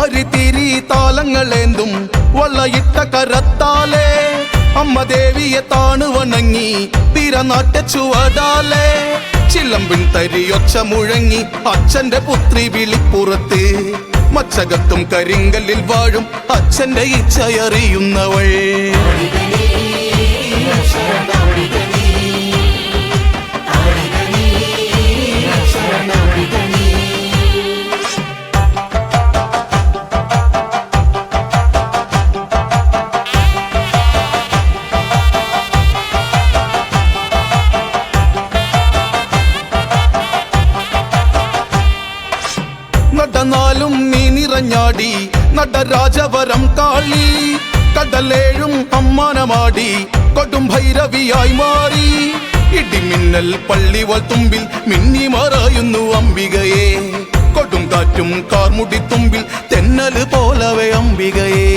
അരിത്തിരി താളങ്ങളേന്തും വള്ളയിട്ട കരത്താലേ അമ്മ ദേവിയെ താണു വണങ്ങി തിരനാട്യ ചുവടാലേ ചിലമ്പിൻ തരിയൊച്ച മുഴങ്ങി അച്ഛന്റെ പുത്രി വിളിപ്പുറത്ത് മച്ചകത്തും കരിങ്കല്ലിൽ വാഴും അച്ഛന്റെ ഇച്ഛയറിയുന്നവൾ നടനാലും നീ നിറഞ്ഞാടി നടരാജവരം കാളി കടലേഴും അമ്മാനമാടി കൊടും ഭൈരവിയായി മാറി ഇടിമിന്നൽ പള്ളിവൾ തുമ്പിൽ മിന്നി മറയുന്നു അംബികയെ കൊടും കാറ്റും കാർമുടി തുമ്പിൽ തെന്നല് പോലവേ അംബികയെ